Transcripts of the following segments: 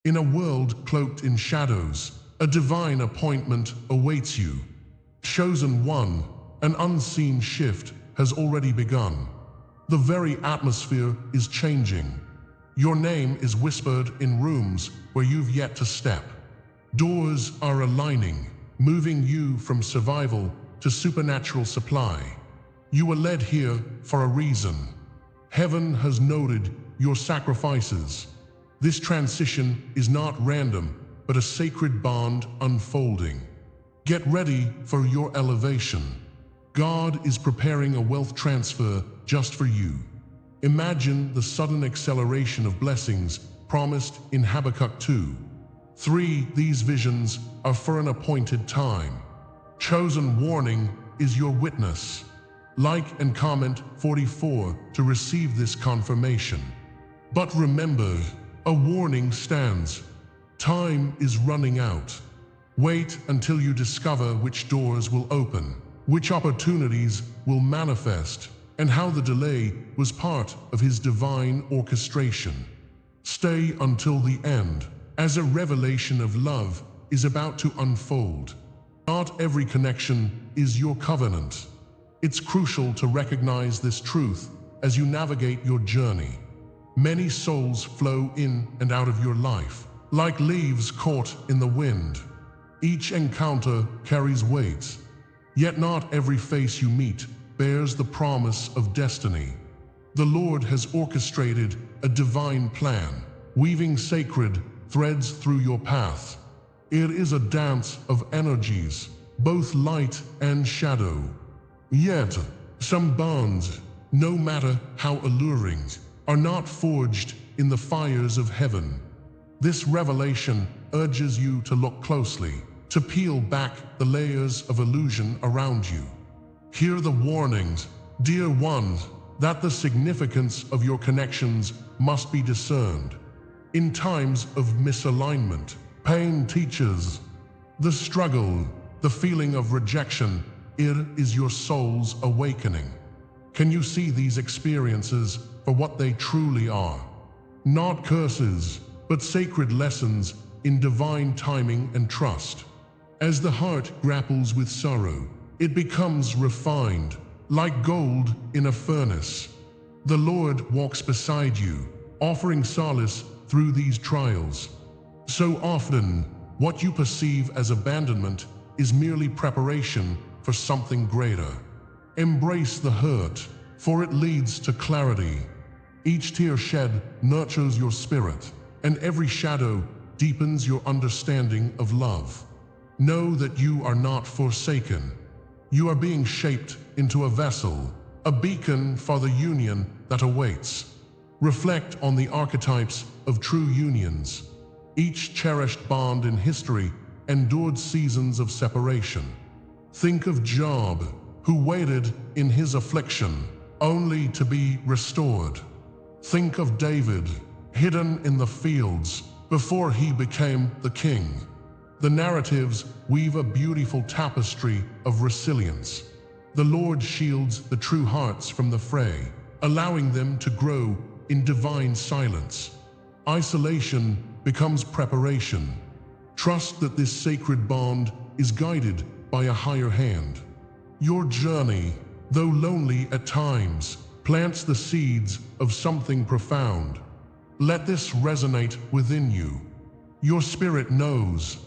In a world cloaked in shadows, a divine appointment awaits you. Chosen one, an unseen shift has already begun. The very atmosphere is changing. Your name is whispered in rooms where you've yet to step. Doors are aligning, moving you from survival to supernatural supply. You were led here for a reason. Heaven has noted your sacrifices. This transition is not random, but a sacred bond unfolding. Get ready for your elevation. God is preparing a wealth transfer just for you. Imagine the sudden acceleration of blessings promised in Habakkuk 2:3. These visions are for an appointed time. Chosen warning is your witness. Like and comment 44 to receive this confirmation. But remember, a warning stands. Time is running out. Wait until you discover which doors will open, which opportunities will manifest, and how the delay was part of His divine orchestration. Stay until the end, as a revelation of love is about to unfold. Not every connection is your covenant. It's crucial to recognize this truth as you navigate your journey. Many souls flow in and out of your life, like leaves caught in the wind. Each encounter carries weight, yet not every face you meet bears the promise of destiny. The Lord has orchestrated a divine plan, weaving sacred threads through your path. It is a dance of energies, both light and shadow. Yet, some bonds, no matter how alluring, are not forged in the fires of heaven. This revelation urges you to look closely, to peel back the layers of illusion around you. Hear the warnings, dear ones, that the significance of your connections must be discerned. In times of misalignment, pain teaches. The struggle, the feeling of rejection, it is your soul's awakening. Can you see these experiences for what they truly are? Not curses, but sacred lessons in divine timing and trust. As the heart grapples with sorrow, it becomes refined, like gold in a furnace. The Lord walks beside you, offering solace through these trials. So often, what you perceive as abandonment is merely preparation for something greater. Embrace the hurt, for it leads to clarity. Each tear shed nurtures your spirit, and every shadow deepens your understanding of love. Know that you are not forsaken. You are being shaped into a vessel, a beacon for the union that awaits. Reflect on the archetypes of true unions. Each cherished bond in history endured seasons of separation. Think of Job, who waited in his affliction, only to be restored. Think of David, hidden in the fields, before he became the king. The narratives weave a beautiful tapestry of resilience. The Lord shields the true hearts from the fray, allowing them to grow in divine silence. Isolation becomes preparation. Trust that this sacred bond is guided by a higher hand. Your journey, though lonely at times, plants the seeds of something profound. Let this resonate within you. Your spirit knows.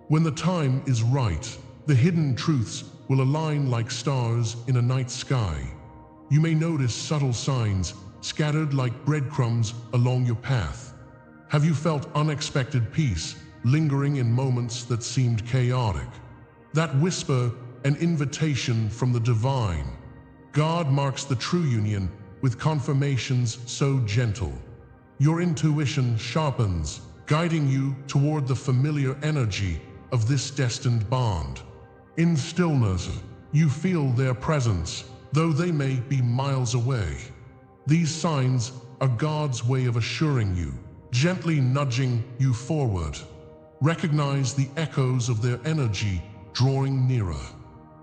When the time is right, the hidden truths will align like stars in a night sky. You may notice subtle signs scattered like breadcrumbs along your path. Have you felt unexpected peace lingering in moments that seemed chaotic? That whisper, an invitation from the divine. God marks the true union with confirmations so gentle. Your intuition sharpens, guiding you toward the familiar energy of this destined bond. In stillness, you feel their presence, though they may be miles away. These signs are God's way of assuring you, gently nudging you forward. Recognize the echoes of their energy drawing nearer.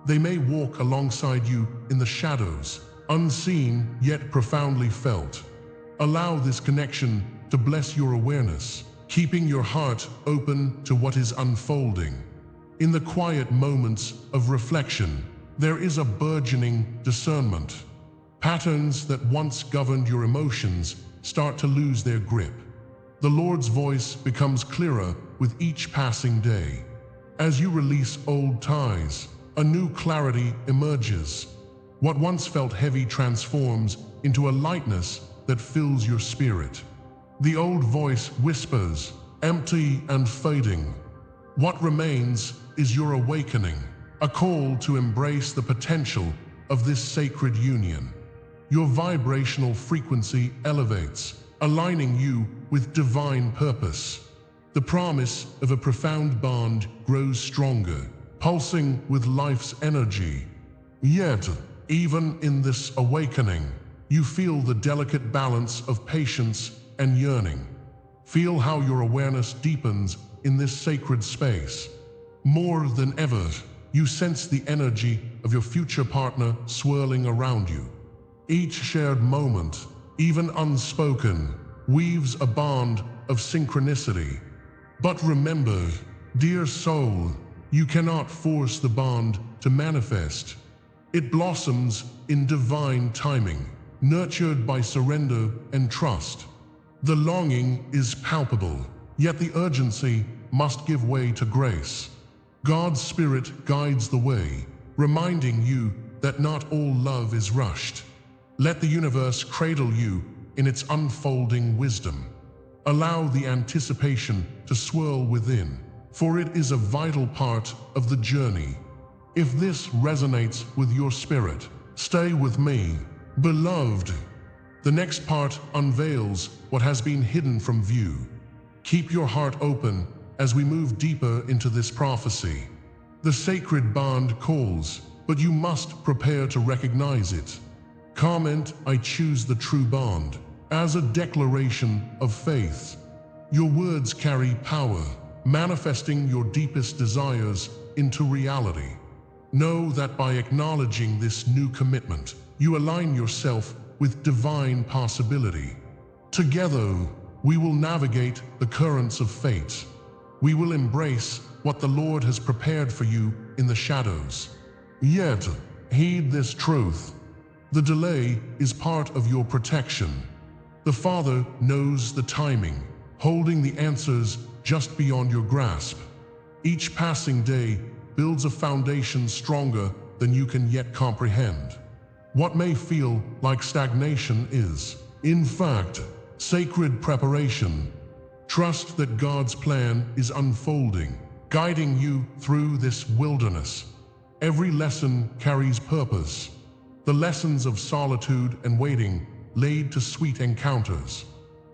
They may walk alongside you in the shadows, unseen yet profoundly felt. Allow this connection to bless your awareness, keeping your heart open to what is unfolding. In the quiet moments of reflection, there is a burgeoning discernment. Patterns that once governed your emotions start to lose their grip. The Lord's voice becomes clearer with each passing day. As you release old ties, a new clarity emerges. What once felt heavy transforms into a lightness that fills your spirit. The old voice whispers, empty and fading. What remains is your awakening, a call to embrace the potential of this sacred union. Your vibrational frequency elevates, aligning you with divine purpose. The promise of a profound bond grows stronger, pulsing with life's energy. Yet, even in this awakening, you feel the delicate balance of patience and yearning. Feel how your awareness deepens in this sacred space. More than ever, you sense the energy of your future partner swirling around you. Each shared moment, even unspoken, weaves a bond of synchronicity. But remember, dear soul, you cannot force the bond to manifest. It blossoms in divine timing, nurtured by surrender and trust. The longing is palpable, yet the urgency must give way to grace. God's Spirit guides the way, reminding you that not all love is rushed. Let the universe cradle you in its unfolding wisdom. Allow the anticipation to swirl within, for it is a vital part of the journey. If this resonates with your spirit, stay with me, beloved. The next part unveils what has been hidden from view. Keep your heart open as we move deeper into this prophecy. The sacred bond calls, but you must prepare to recognize it. Comment, I choose the true bond, as a declaration of faith. Your words carry power, manifesting your deepest desires into reality. Know that by acknowledging this new commitment, you align yourself with divine possibility. Together, we will navigate the currents of fate. We will embrace what the Lord has prepared for you in the shadows. Yet, heed this truth. The delay is part of your protection. The Father knows the timing, holding the answers just beyond your grasp. Each passing day builds a foundation stronger than you can yet comprehend. What may feel like stagnation is, in fact, sacred preparation. Trust that God's plan is unfolding, guiding you through this wilderness. Every lesson carries purpose. The lessons of solitude and waiting lead to sweet encounters.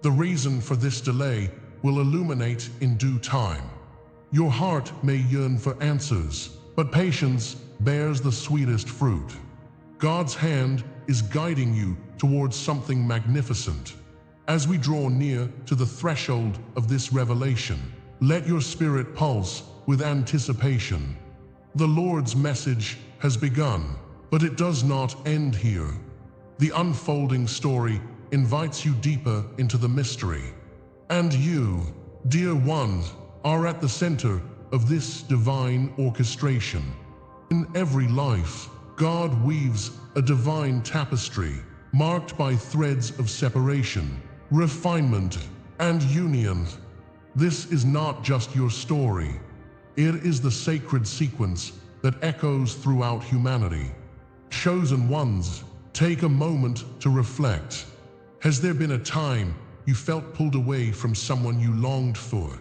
The reason for this delay will illuminate in due time. Your heart may yearn for answers, but patience bears the sweetest fruit. God's hand is guiding you towards something magnificent. As we draw near to the threshold of this revelation, let your spirit pulse with anticipation. The Lord's message has begun, but it does not end here. The unfolding story invites you deeper into the mystery. And you, dear one, are at the center of this divine orchestration. In every life, God weaves a divine tapestry marked by threads of separation, refinement, and union. This is not just your story. It is the sacred sequence that echoes throughout humanity. Chosen ones, take a moment to reflect. Has there been a time you felt pulled away from someone you longed for?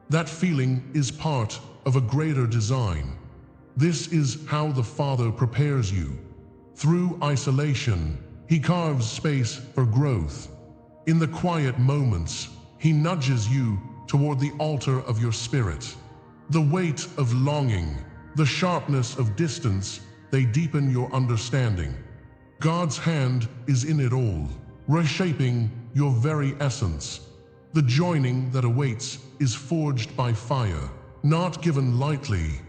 That feeling is part of a greater design. This is how the Father prepares you. Through isolation, He carves space for growth. In the quiet moments, He nudges you toward the altar of your spirit. The weight of longing, the sharpness of distance, they deepen your understanding. God's hand is in it all, reshaping your very essence. The joining that awaits is forged by fire, not given lightly.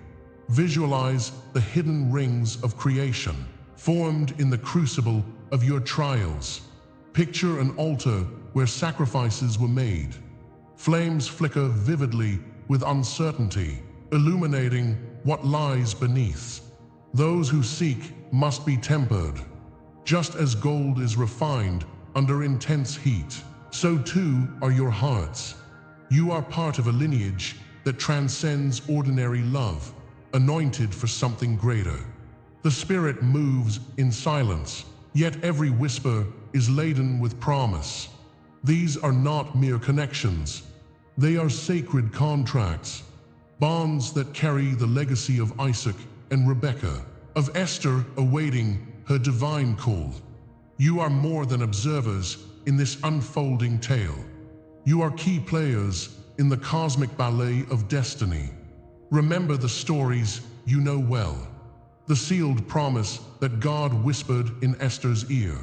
Visualize the hidden rings of creation, formed in the crucible of your trials. Picture an altar where sacrifices were made. Flames flicker vividly with uncertainty, illuminating what lies beneath. Those who seek must be tempered. Just as gold is refined under intense heat, so too are your hearts. You are part of a lineage that transcends ordinary love, anointed for something greater. The Spirit moves in silence, yet every whisper is laden with promise. These are not mere connections. They are sacred contracts, bonds that carry the legacy of Isaac and Rebekah, of Esther awaiting her divine call. You are more than observers in this unfolding tale. You are key players in the cosmic ballet of destiny. Remember the stories you know well, the sealed promise that God whispered in Esther's ear.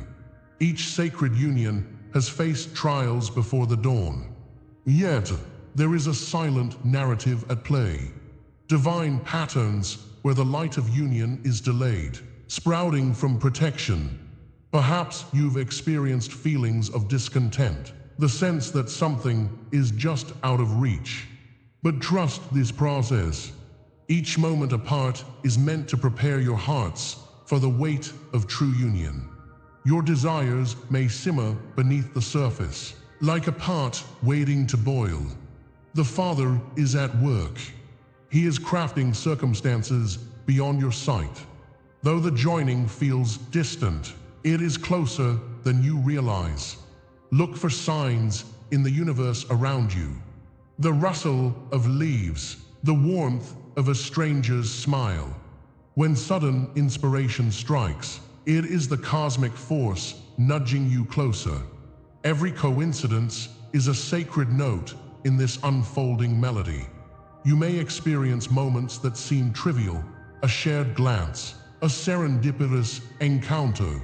Each sacred union has faced trials before the dawn. Yet, there is a silent narrative at play. Divine patterns where the light of union is delayed, sprouting from protection. Perhaps you've experienced feelings of discontent, the sense that something is just out of reach. But trust this process. Each moment apart is meant to prepare your hearts for the weight of true union. Your desires may simmer beneath the surface, like a pot waiting to boil. The Father is at work. He is crafting circumstances beyond your sight. Though the joining feels distant, it is closer than you realize. Look for signs in the universe around you. The rustle of leaves, the warmth of a stranger's smile. When sudden inspiration strikes, it is the cosmic force nudging you closer. Every coincidence is a sacred note in this unfolding melody. You may experience moments that seem trivial, a shared glance, a serendipitous encounter.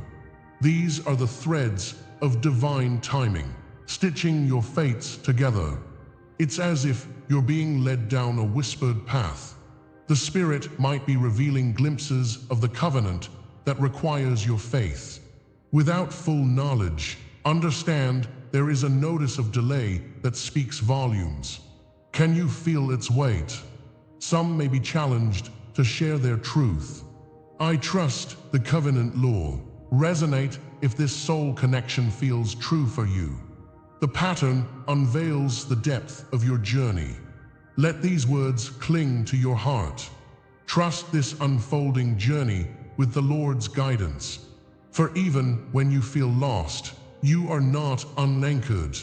These are the threads of divine timing, stitching your fates together. It's as if you're being led down a whispered path. The Spirit might be revealing glimpses of the covenant that requires your faith. Without full knowledge, understand there is a notice of delay that speaks volumes. Can you feel its weight? Some may be challenged to share their truth. I trust the covenant law. Resonate if this soul connection feels true for you. The pattern unveils the depth of your journey. Let these words cling to your heart. Trust this unfolding journey with the Lord's guidance. For even when you feel lost, you are not unanchored.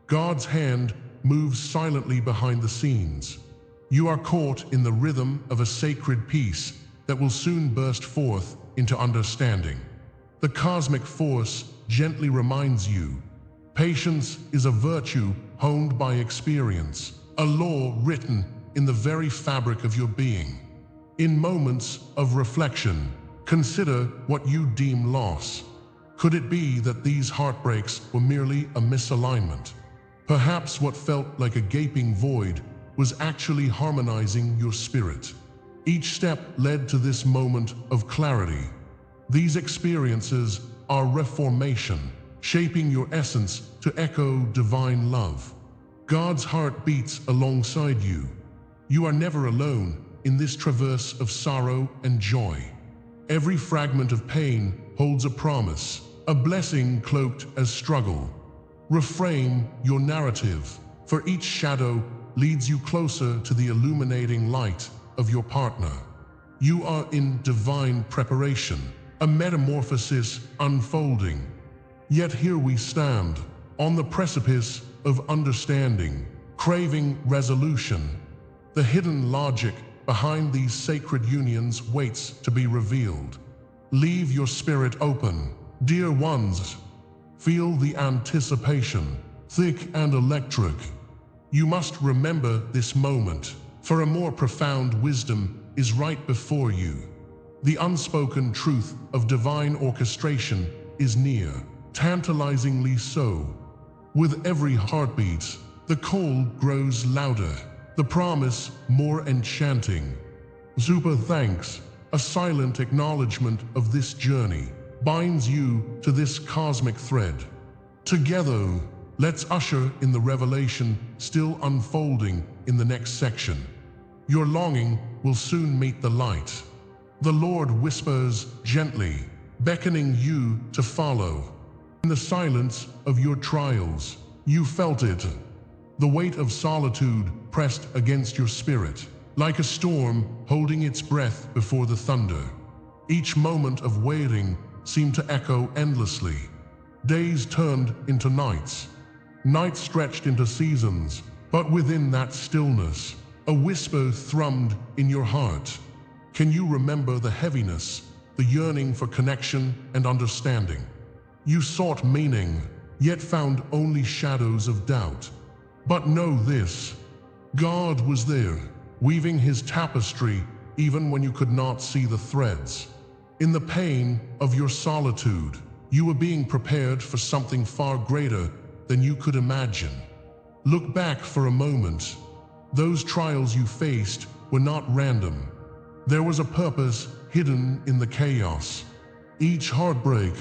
God's hand moves silently behind the scenes. You are caught in the rhythm of a sacred peace that will soon burst forth into understanding. The cosmic force gently reminds you, patience is a virtue honed by experience, a law written in the very fabric of your being. In moments of reflection, consider what you deem loss. Could it be that these heartbreaks were merely a misalignment? Perhaps what felt like a gaping void was actually harmonizing your spirit. Each step led to this moment of clarity. These experiences are reformation, shaping your essence to echo divine love. God's heart beats alongside you. You are never alone in this traverse of sorrow and joy. Every fragment of pain holds a promise, a blessing cloaked as struggle. Reframe your narrative, for each shadow leads you closer to the illuminating light of your partner. You are in divine preparation, a metamorphosis unfolding. Yet here we stand, on the precipice of understanding, craving resolution. The hidden logic behind these sacred unions waits to be revealed. Leave your spirit open, dear ones. Feel the anticipation, thick and electric. You must remember this moment, for a more profound wisdom is right before you. The unspoken truth of divine orchestration is near, tantalizingly so. With every heartbeat, the call grows louder, the promise more enchanting. Super thanks, a silent acknowledgement of this journey, binds you to this cosmic thread. Together, Let's usher in the revelation still unfolding in the next section. Your longing will soon meet the light. The Lord whispers gently, beckoning you to follow. In the silence of your trials, you felt it. The weight of solitude pressed against your spirit, like a storm holding its breath before the thunder. Each moment of waiting seemed to echo endlessly. Days turned into nights. Nights stretched into seasons, but within that stillness, a whisper thrummed in your heart. Can you remember the heaviness, the yearning for connection and understanding? You sought meaning, yet found only shadows of doubt. But know this, God was there, weaving his tapestry even when you could not see the threads. In the pain of your solitude, you were being prepared for something far greater than you could imagine. Look back for a moment. Those trials you faced were not random. There was a purpose hidden in the chaos. Each heartbreak,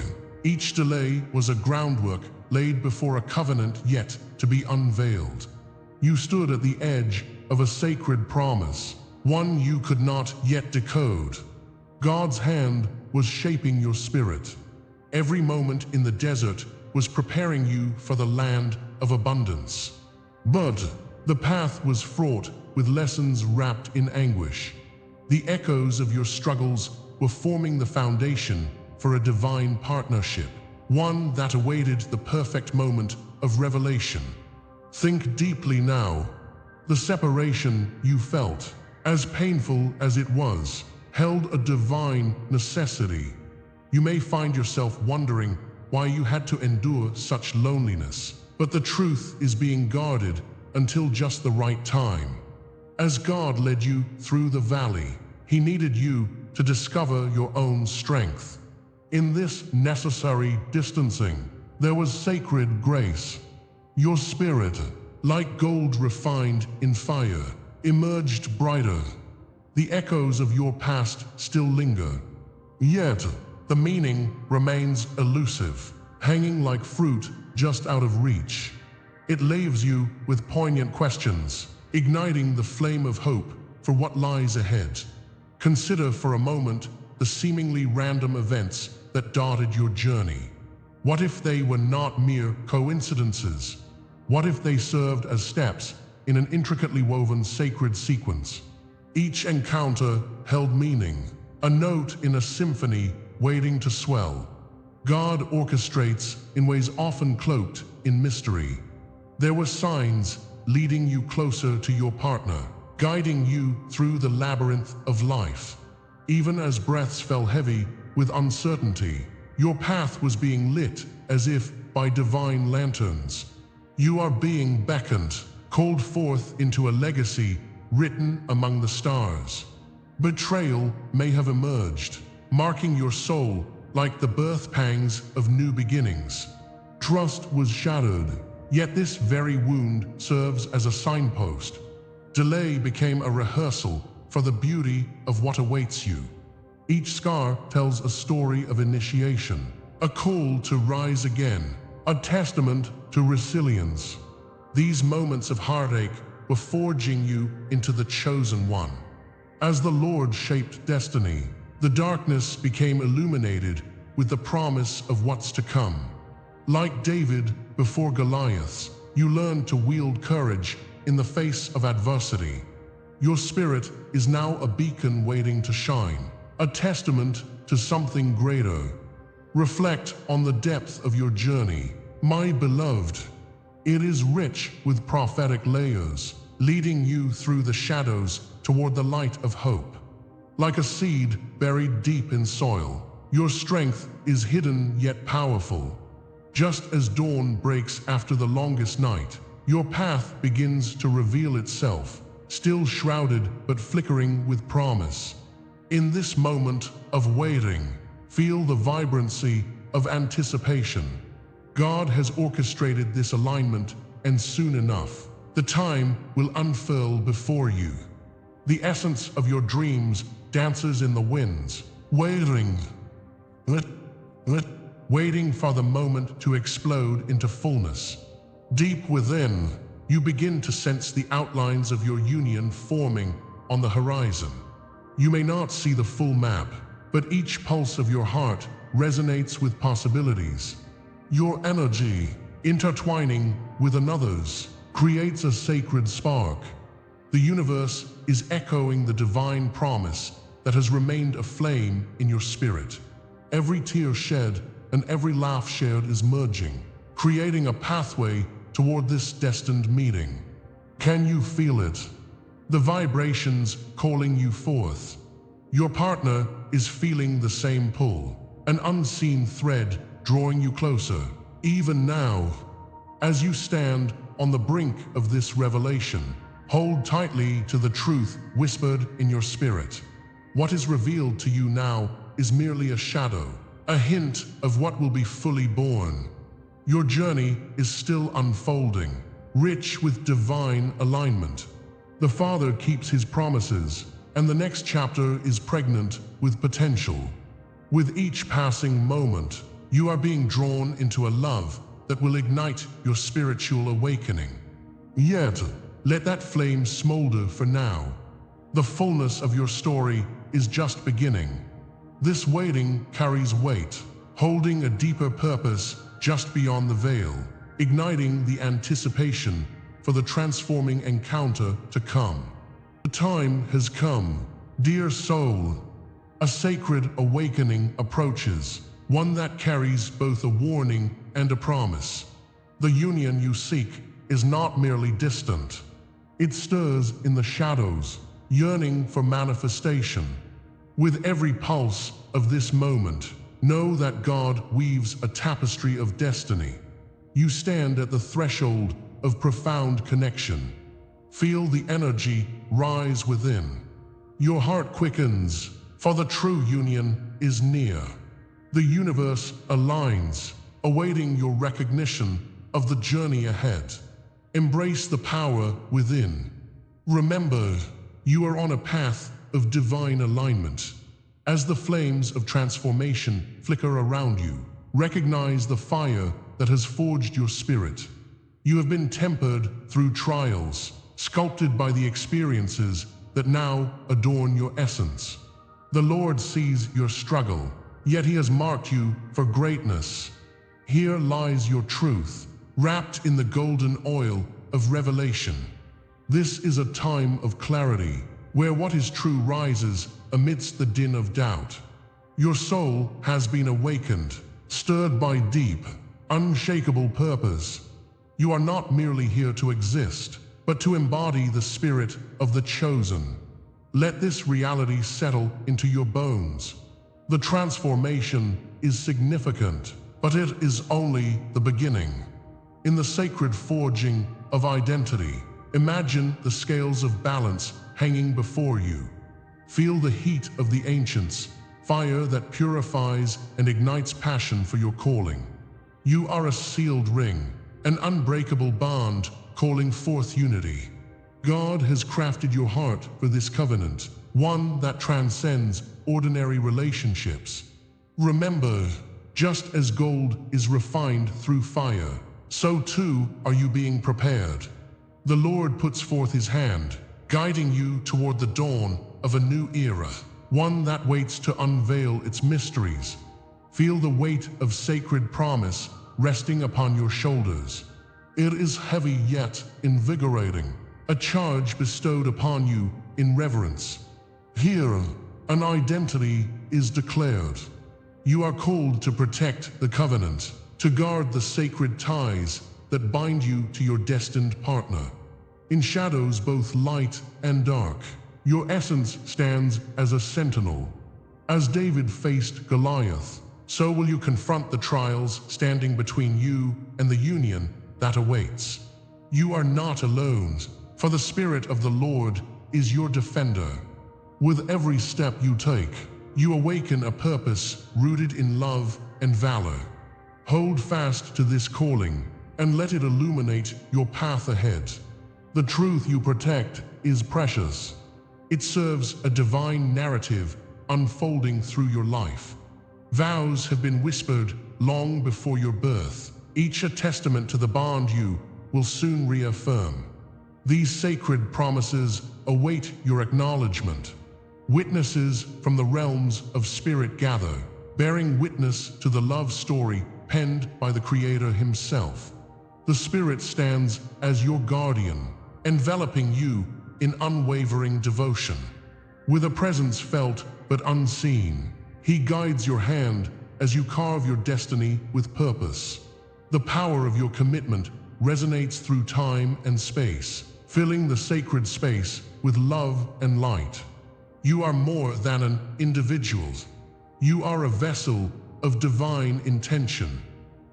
each delay was a groundwork laid before a covenant yet to be unveiled. You stood at the edge of a sacred promise, one you could not yet decode. God's hand was shaping your spirit. Every moment in the desert was preparing you for the land of abundance. But the path was fraught with lessons wrapped in anguish. The echoes of your struggles were forming the foundation for a divine partnership, one that awaited the perfect moment of revelation. Think deeply now. The separation you felt, as painful as it was, held a divine necessity. You may find yourself wondering why you had to endure such loneliness, but the truth is being guarded until just the right time. As God led you through the valley, he needed you to discover your own strength. In this necessary distancing, there was sacred grace. Your spirit, like gold refined in fire, emerged brighter. The echoes of your past still linger, yet the meaning remains elusive, hanging like fruit just out of reach. It leaves you with poignant questions, igniting the flame of hope for what lies ahead. Consider for a moment the seemingly random events that dotted your journey. What if they were not mere coincidences? What if they served as steps in an intricately woven sacred sequence? Each encounter held meaning, a note in a symphony waiting to swell. God orchestrates in ways often cloaked in mystery. There were signs leading you closer to your partner, guiding you through the labyrinth of life. Even as breaths fell heavy with uncertainty, your path was being lit as if by divine lanterns. You are being beckoned, called forth into a legacy written among the stars. Betrayal may have emerged, marking your soul like the birth pangs of new beginnings. Trust was shattered, yet this very wound serves as a signpost. Delay became a rehearsal for the beauty of what awaits you. Each scar tells a story of initiation, a call to rise again, a testament to resilience. These moments of heartache were forging you into the chosen one. As the Lord shaped destiny, the darkness became illuminated with the promise of what's to come. Like David before Goliath, you learned to wield courage in the face of adversity. Your spirit is now a beacon waiting to shine, a testament to something greater. Reflect on the depth of your journey, my beloved. It is rich with prophetic layers, leading you through the shadows toward the light of hope. Like a seed buried deep in soil, your strength is hidden yet powerful. Just as dawn breaks after the longest night, your path begins to reveal itself, still shrouded but flickering with promise. In this moment of waiting, feel the vibrancy of anticipation. God has orchestrated this alignment, and soon enough, the time will unfurl before you. The essence of your dreams dances in the winds, waiting for the moment to explode into fullness. Deep within, you begin to sense the outlines of your union forming on the horizon. You may not see the full map, but each pulse of your heart resonates with possibilities. Your energy, intertwining with another's, creates a sacred spark. The universe is echoing the divine promise that has remained aflame in your spirit. Every tear shed and every laugh shared is merging, creating a pathway toward this destined meeting. Can you feel it? The vibrations calling you forth. Your partner is feeling the same pull, an unseen thread drawing you closer. Even now, as you stand on the brink of this revelation, hold tightly to the truth whispered in your spirit. What is revealed to you now is merely a shadow, a hint of what will be fully born. Your journey is still unfolding, rich with divine alignment. The Father keeps his promises, and the next chapter is pregnant with potential. With each passing moment, you are being drawn into a love that will ignite your spiritual awakening. Yet, let that flame smolder for now. The fullness of your story is just beginning. This waiting carries weight, holding a deeper purpose just beyond the veil, igniting the anticipation for the transforming encounter to come. The time has come, dear soul. A sacred awakening approaches, one that carries both a warning and a promise. The union you seek is not merely distant. It stirs in the shadows, yearning for manifestation. With every pulse of this moment, know that God weaves a tapestry of destiny. You stand at the threshold of profound connection. Feel the energy rise within. Your heart quickens, for the true union is near. The universe aligns, awaiting your recognition of the journey ahead. Embrace the power within. Remember, you are on a path of divine alignment. As the flames of transformation flicker around you, recognize the fire that has forged your spirit. You have been tempered through trials, sculpted by the experiences that now adorn your essence. The Lord sees your struggle, yet he has marked you for greatness. Here lies your truth, wrapped in the golden oil of revelation. This is a time of clarity, where what is true rises amidst the din of doubt. Your soul has been awakened, stirred by deep, unshakable purpose. You are not merely here to exist, but to embody the spirit of the chosen. Let this reality settle into your bones. The transformation is significant, but it is only the beginning. In the sacred forging of identity, imagine the scales of balance hanging before you. Feel the heat of the ancients, fire that purifies and ignites passion for your calling. You are a sealed ring, an unbreakable bond calling forth unity. God has crafted your heart for this covenant, one that transcends ordinary relationships. Remember, just as gold is refined through fire, so too are you being prepared. The Lord puts forth his hand, guiding you toward the dawn of a new era, one that waits to unveil its mysteries. Feel the weight of sacred promise resting upon your shoulders. It is heavy yet invigorating, a charge bestowed upon you in reverence. Here, an identity is declared. You are called to protect the covenant, to guard the sacred ties that bind you to your destined partner. In shadows both light and dark, your essence stands as a sentinel. As David faced Goliath, so will you confront the trials standing between you and the union that awaits. You are not alone, for the Spirit of the Lord is your defender. With every step you take, you awaken a purpose rooted in love and valor. Hold fast to this calling and let it illuminate your path ahead. The truth you protect is precious. It serves a divine narrative unfolding through your life. Vows have been whispered long before your birth, each a testament to the bond you will soon reaffirm. These sacred promises await your acknowledgement. Witnesses from the realms of spirit gather, bearing witness to the love story penned by the Creator himself. The Spirit stands as your guardian, enveloping you in unwavering devotion. With a presence felt but unseen, he guides your hand as you carve your destiny with purpose. The power of your commitment resonates through time and space, filling the sacred space with love and light. You are more than an individual. You are a vessel of divine intention.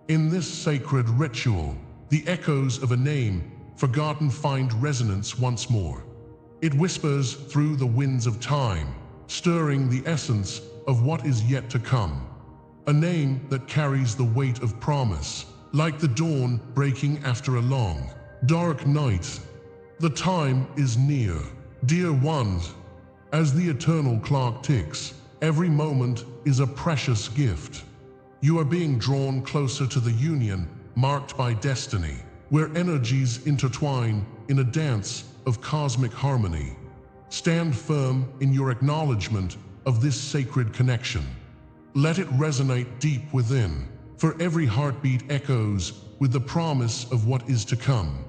In this sacred ritual, the echoes of a name forgotten find resonance once more. It whispers through the winds of time, stirring the essence of what is yet to come. A name that carries the weight of promise, like the dawn breaking after a long, dark night. The time is near, dear ones. As the eternal clock ticks, every moment is a precious gift. You are being drawn closer to the union marked by destiny, where energies intertwine in a dance of cosmic harmony. Stand firm in your acknowledgement of this sacred connection. Let it resonate deep within, for every heartbeat echoes with the promise of what is to come.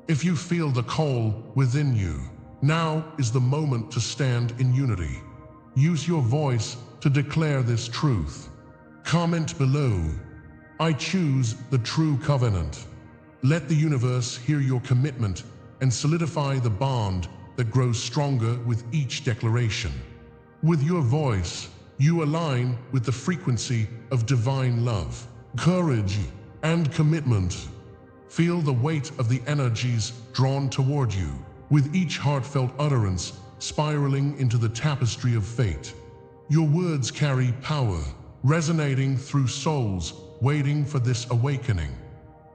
If you feel the call within you, now is the moment to stand in unity. Use your voice to declare this truth. Comment below, "I choose the true covenant." Let the universe hear your commitment and solidify the bond that grows stronger with each declaration. With your voice, you align with the frequency of divine love, courage, and commitment. Feel the weight of the energies drawn toward you, with each heartfelt utterance spiraling into the tapestry of fate. Your words carry power, resonating through souls waiting for this awakening.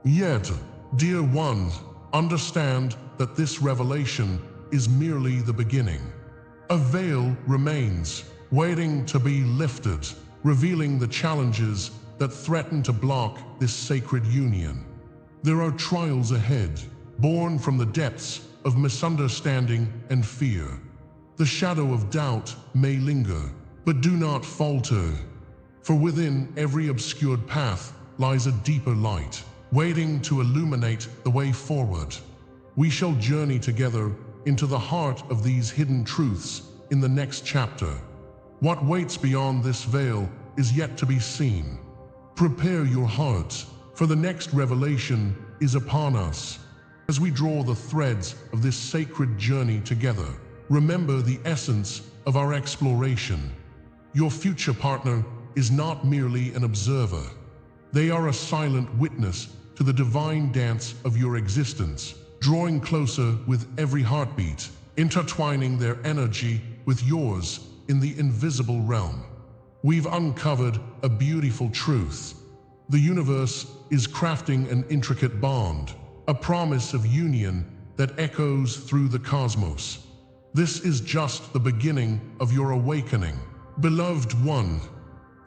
Yet, dear ones, understand that this revelation is merely the beginning. A veil remains, waiting to be lifted, revealing the challenges that threaten to block this sacred union. There are trials ahead, born from the depths of misunderstanding and fear. The shadow of doubt may linger, but do not falter. For within every obscured path lies a deeper light, waiting to illuminate the way forward. We shall journey together into the heart of these hidden truths in the next chapter. What waits beyond this veil is yet to be seen. Prepare your hearts, for the next revelation is upon us. As we draw the threads of this sacred journey together, remember the essence of our exploration. Your future partner is not merely an observer. They are a silent witness to the divine dance of your existence, drawing closer with every heartbeat, intertwining their energy with yours in the invisible realm. We've uncovered a beautiful truth. The universe is crafting an intricate bond, a promise of union that echoes through the cosmos. This is just the beginning of your awakening. Beloved one,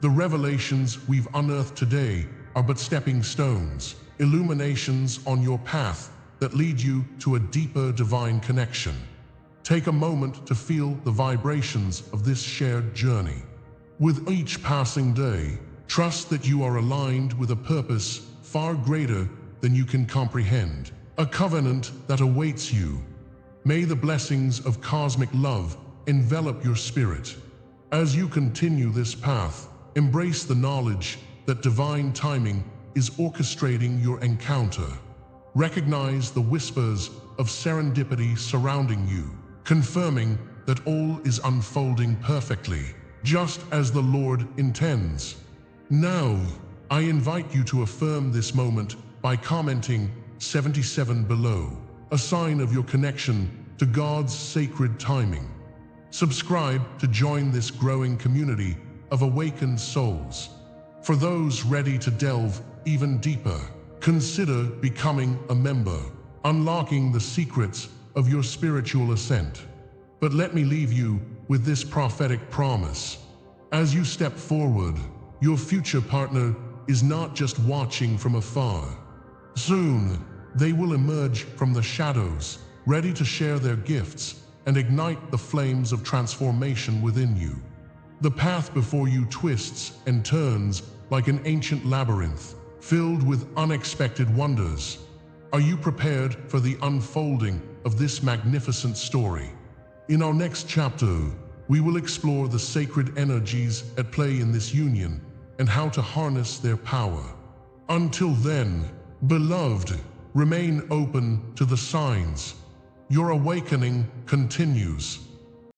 the revelations we've unearthed today are but stepping stones, illuminations on your path that lead you to a deeper divine connection. Take a moment to feel the vibrations of this shared journey. With each passing day, trust that you are aligned with a purpose far greater than you can comprehend, a covenant that awaits you. May the blessings of cosmic love envelop your spirit. As you continue this path, embrace the knowledge that divine timing is orchestrating your encounter. Recognize the whispers of serendipity surrounding you, confirming that all is unfolding perfectly, just as the Lord intends. Now, I invite you to affirm this moment by commenting 77 below, a sign of your connection to God's sacred timing. Subscribe to join this growing community of awakened souls. For those ready to delve even deeper, consider becoming a member, unlocking the secrets of your spiritual ascent. But let me leave you with this prophetic promise. As you step forward, your future partner is not just watching from afar. Soon, They will emerge from the shadows, ready to share their gifts and ignite the flames of transformation within you. The path before you twists and turns like an ancient labyrinth, filled with unexpected wonders. Are you prepared for the unfolding of this magnificent story? In our next chapter, we will explore the sacred energies at play in this union and how to harness their power. Until then, beloved, remain open to the signs. Your awakening continues.